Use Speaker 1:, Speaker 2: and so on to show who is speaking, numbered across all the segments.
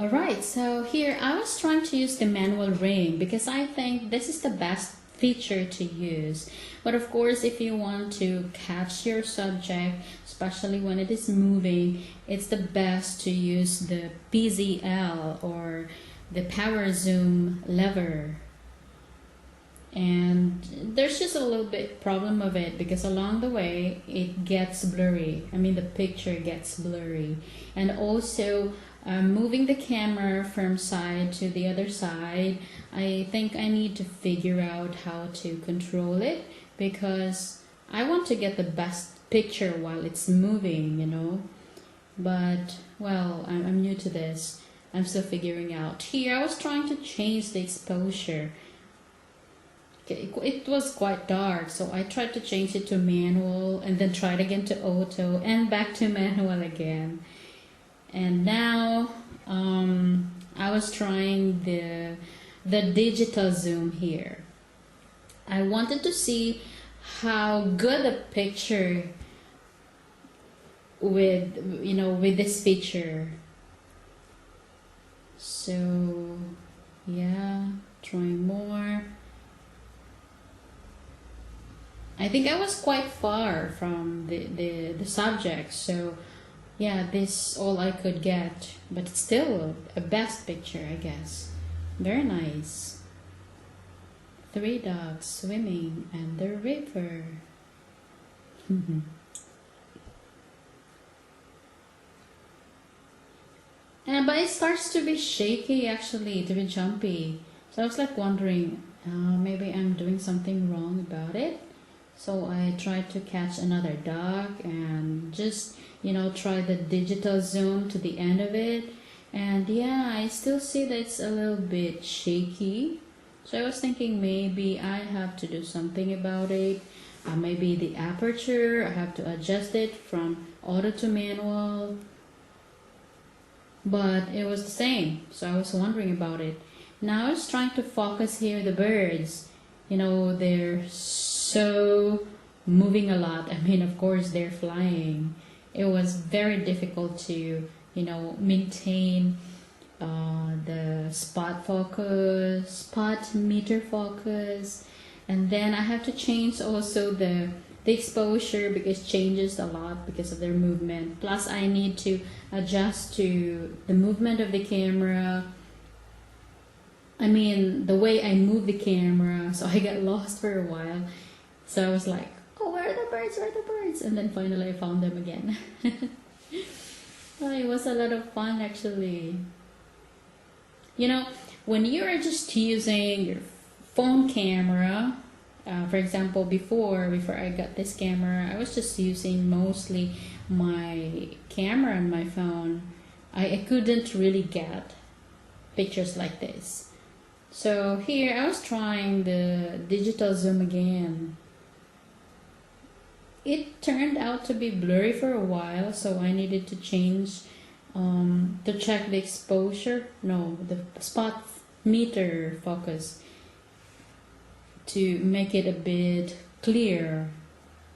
Speaker 1: Alright, so here I was trying to use the manual ring because I think this is the best feature to use. But of course, if you want to catch your subject, especially when it is moving, it's the best to use the PZL or the power zoom lever. And there's just a little bit problem of it because along the way it gets blurry. I mean, the picture gets blurry. And also moving the camera from side to the other side, I think I need to figure out how to control it because I want to get the best picture while it's moving, you know. But well, I'm new to this. I'm still figuring out. Here I was trying to change the exposure. It was quite dark, so I tried to change it to manual and then tried again to auto and back to manual again. And now I was trying the digital zoom here. I wanted to see how good a picture with this feature. So yeah, trying more. I think I was quite far from the subject, so yeah, this all I could get, but it's still a best picture, I guess. Very nice. 3 dogs swimming and the river. But it starts to be shaky, actually, to be jumpy. So I was like wondering, maybe I'm doing something wrong about it. So I tried to catch another dog and just, try the digital zoom to the end of it. And yeah, I still see that it's a little bit shaky. So I was thinking maybe I have to do something about it. Maybe the aperture, I have to adjust it from auto to manual. But it was the same, so I was wondering about it. Now I was trying to focus here the birds. They're so moving a lot. I mean, of course, they're flying. It was very difficult to, maintain the spot meter focus. And then I have to change also the exposure because it changes a lot because of their movement. Plus, I need to adjust to the movement of the camera. I mean, the way I move the camera, so I got lost for a while. So I was like, oh, where are the birds? Where are the birds? And then finally I found them again. Oh, it was a lot of fun, actually. When you're just using your phone camera, for example, before I got this camera, I was just using mostly my camera and my phone. I couldn't really get pictures like this. So here I was trying the digital zoom again. It turned out to be blurry for a while, so I needed to change to check the exposure, the spot meter focus to make it a bit clearer.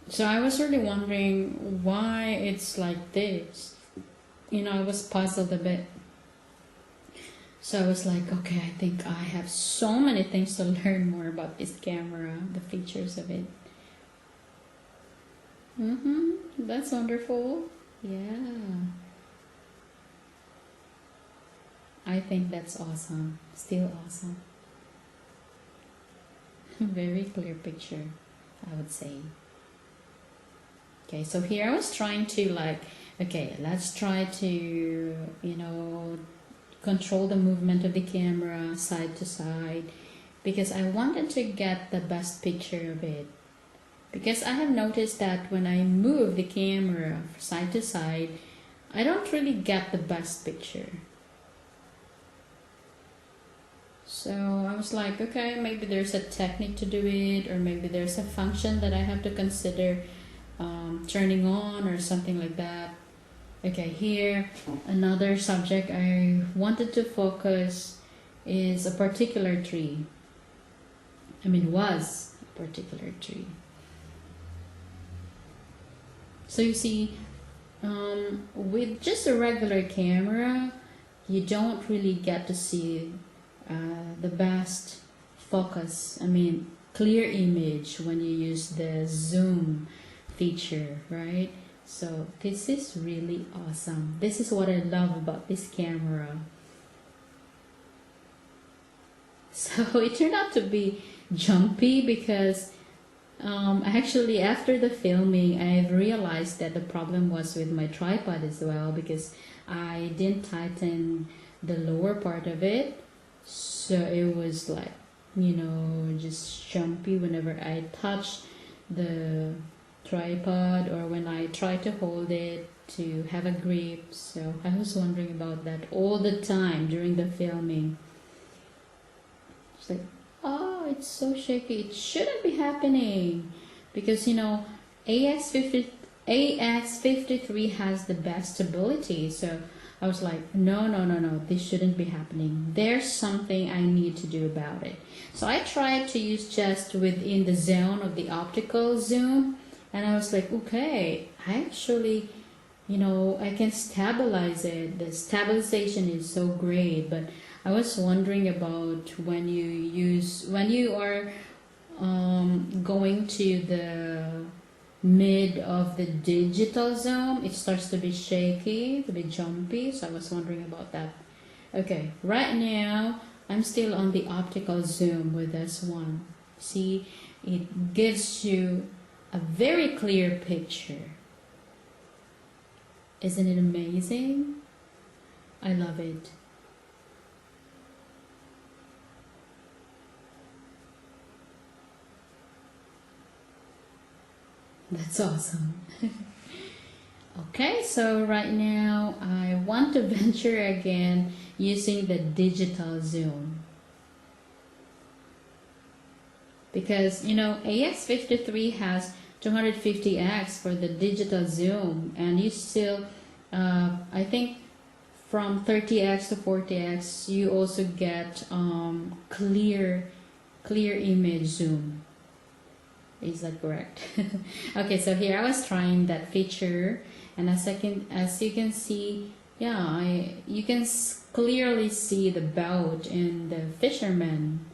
Speaker 1: So I was really wondering why it's like this. I was puzzled a bit. So I was like, okay, I think I have so many things to learn more about this camera, the features of it. That's wonderful. Yeah. I think that's awesome. Still awesome. Very clear picture, I would say. Okay, so here I was trying to let's try to, control the movement of the camera side to side because I wanted to get the best picture of it. Because I have noticed that when I move the camera side to side, I don't really get the best picture. So I was like, okay, maybe there's a technique to do it, or maybe there's a function that I have to consider turning on or something like that. Okay, here, another subject I wanted to focus is a particular tree. Was a particular tree. So you see, with just a regular camera, you don't really get to see the best focus, I mean clear image when you use the zoom feature, right? So this is really awesome. This is what I love about this camera. So it turned out to be jumpy because actually after the filming I've realized that the problem was with my tripod as well, because I didn't tighten the lower part of it, so it was like, you know, just jumpy whenever I touch the tripod or when I try to hold it to have a grip. So I was wondering about that all the time during the filming. It's like, oh, it's so shaky. It shouldn't be happening because, you know, AX53 has the best stability. So I was like, no, this shouldn't be happening. There's something I need to do about it. So I tried to use just within the zone of the optical zoom, and I was like, okay, I actually, you know, I can stabilize it. The stabilization is so great, but I was wondering about when you are going to the mid of the digital zoom, it starts to be shaky, to be jumpy. So I was wondering about that. Okay, right now I'm still on the optical zoom with this one. See, it gives you a very clear picture. Isn't it amazing? I love it. That's awesome. Okay, so right now I want to venture again using the digital zoom. Because, you know, AX53 has 250x for the digital zoom, and you still, I think from 30x to 40x, you also get clear image zoom. Is that correct? Okay, so here I was trying that feature, and as you can see, yeah, you can clearly see the boat and the fisherman.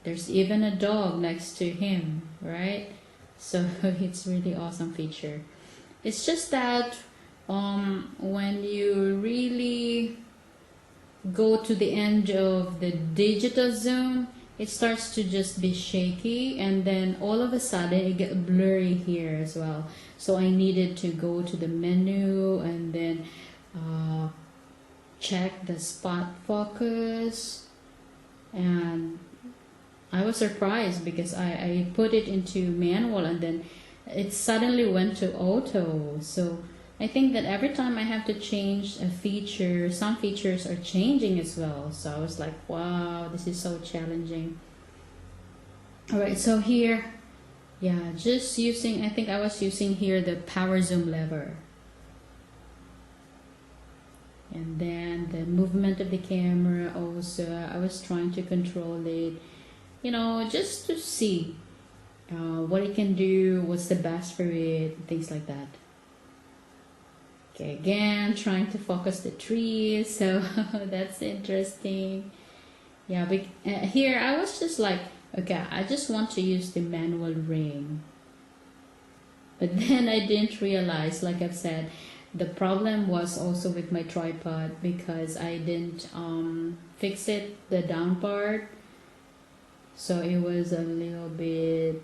Speaker 1: There's even a dog next to him, right? So it's really awesome feature. It's just that when you really go to the end of the digital zoom, it starts to just be shaky, and then all of a sudden it gets blurry here as well. So I needed to go to the menu and then check the spot focus, and I was surprised because I put it into manual and then it suddenly went to auto. So I think that every time I have to change a feature, some features are changing as well. So I was like, wow, this is so challenging. Alright, so here, yeah, just using, I think I was using here the power zoom lever. And then the movement of the camera also, I was trying to control it, you know, just to see what it can do, what's the best for it, things like that. Okay, again, trying to focus the trees, so that's interesting. Yeah, but here I was just like, okay, I just want to use the manual ring. But then I didn't realize, like I've said, the problem was also with my tripod because I didn't fix it, the down part. So it was a little bit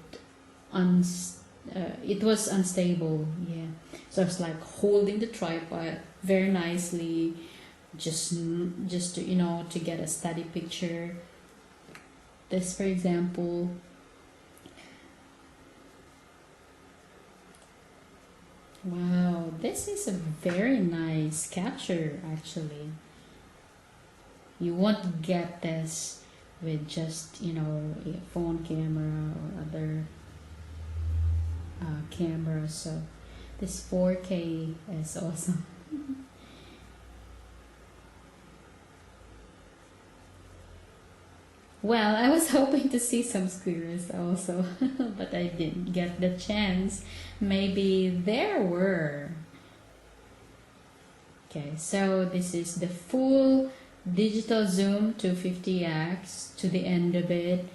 Speaker 1: it was unstable, yeah. So I was like holding the tripod very nicely, just to, you know, to get a steady picture. This, for example, wow, this is a very nice capture actually. You won't get this with just, you know, a phone camera or other cameras. So this 4K is awesome. Well, I was hoping to see some squirrels also, but I didn't get the chance. Maybe there were. Okay, so this is the full digital zoom to 50x to the end of it.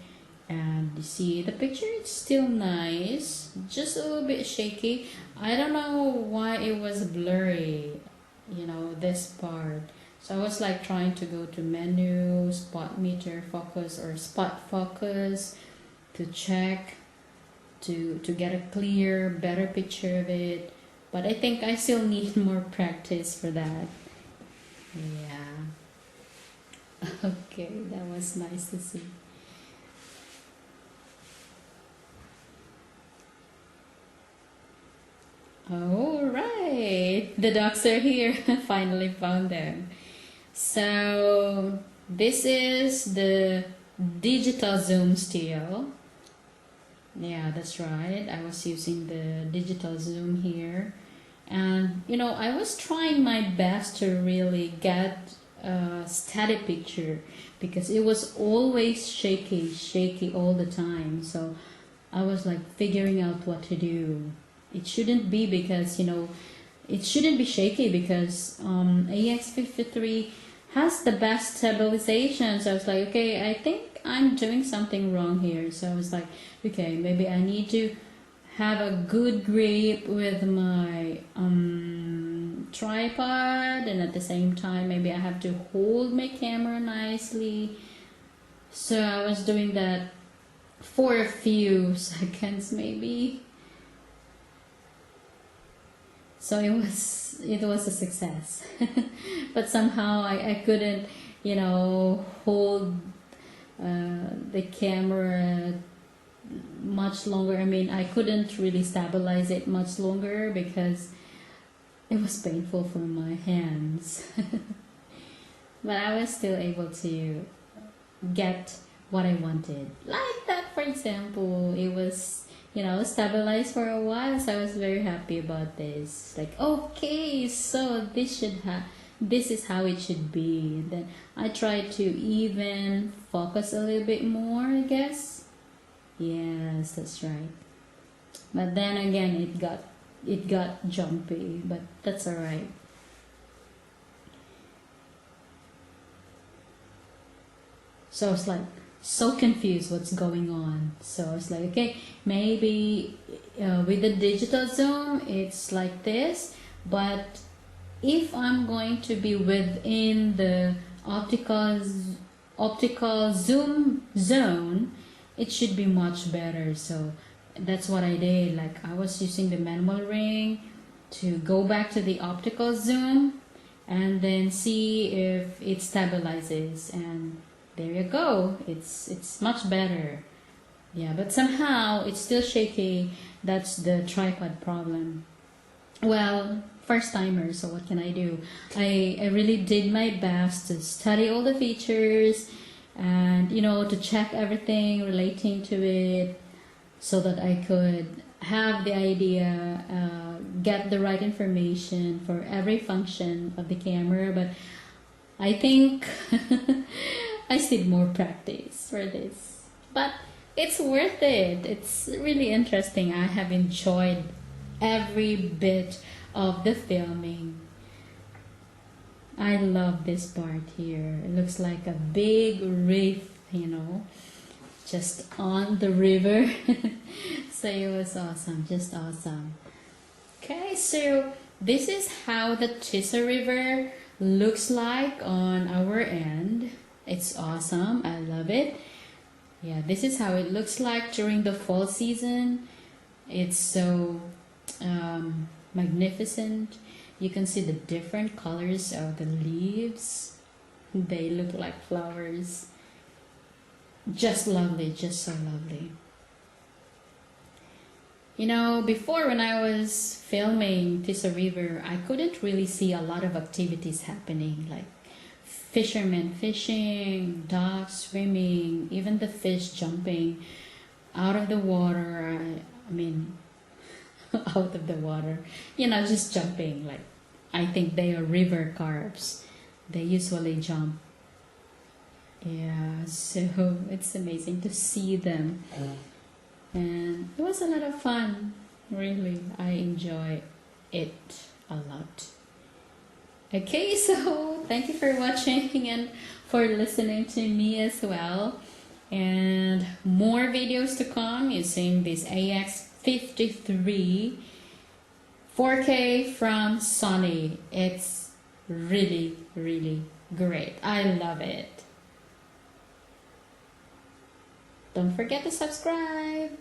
Speaker 1: And you see the picture, it's still nice, just a little bit shaky. I don't know why it was blurry, you know, this part. So I was like trying to go to menu, spot meter focus or spot focus to check to get a clear, better picture of it. But I think I still need more practice for that. Yeah. Okay, that was nice to see. All right, the dogs are here. Finally found them. So this is the digital zoom still. Yeah, that's right. I was using the digital zoom here. And you know, I was trying my best to really get a steady picture because it was always shaky all the time. So I was like figuring out what to do. It shouldn't be because, you know, it shouldn't be shaky because AX53 has the best stabilization. So I was like, okay, I think I'm doing something wrong here. So I was like, okay, maybe I need to have a good grip with my tripod, and at the same time maybe I have to hold my camera nicely. So I was doing that for a few seconds maybe. So it was a success. But somehow I couldn't, you know, hold the camera much longer. I mean, I couldn't really stabilize it much longer because it was painful for my hands. But I was still able to get what I wanted. Like that, for example, it was, you know, stabilized for a while, so I was very happy about this. Like, okay, so this is how it should be. And then I tried to even focus a little bit more, I guess. Yes, that's right. But then again, it got jumpy, but that's alright. So I was like so confused what's going on. So I was like, okay, maybe with the digital zoom it's like this, but if I'm going to be within the optical zoom zone, it should be much better. So that's what I did. Like I was using the manual ring to go back to the optical zoom and then see if it stabilizes, and there you go, it's much better. Yeah, but somehow it's still shaky. That's the tripod problem. Well, first timer, so what can I do? I really did my best to study all the features and, you know, to check everything relating to it so that I could have the idea, get the right information for every function of the camera. But I think I still need more practice for this. But it's worth it. It's really interesting. I have enjoyed every bit of the filming. I love this part here. It looks like a big reef, you know, just on the river. So it was awesome, just awesome. Okay, so this is how the Tisa River looks like on our end. It's awesome. I love it. Yeah, this is how it looks like during the fall season. It's so magnificent. You can see the different colors of the leaves. They look like flowers. Just lovely, just so lovely. You know, before when I was filming Tisa River, I couldn't really see a lot of activities happening, like fishermen fishing, dogs swimming, even the fish jumping out of the water. I mean, out of the water, you know, just jumping. Like, I think they are river carps. They usually jump. Yeah, so it's amazing to see them. And it was a lot of fun, really. I enjoy it a lot. Okay, so thank you for watching and for listening to me as well. And more videos to come using this AX53 4K from Sony. It's really, really great. I love it. Don't forget to subscribe.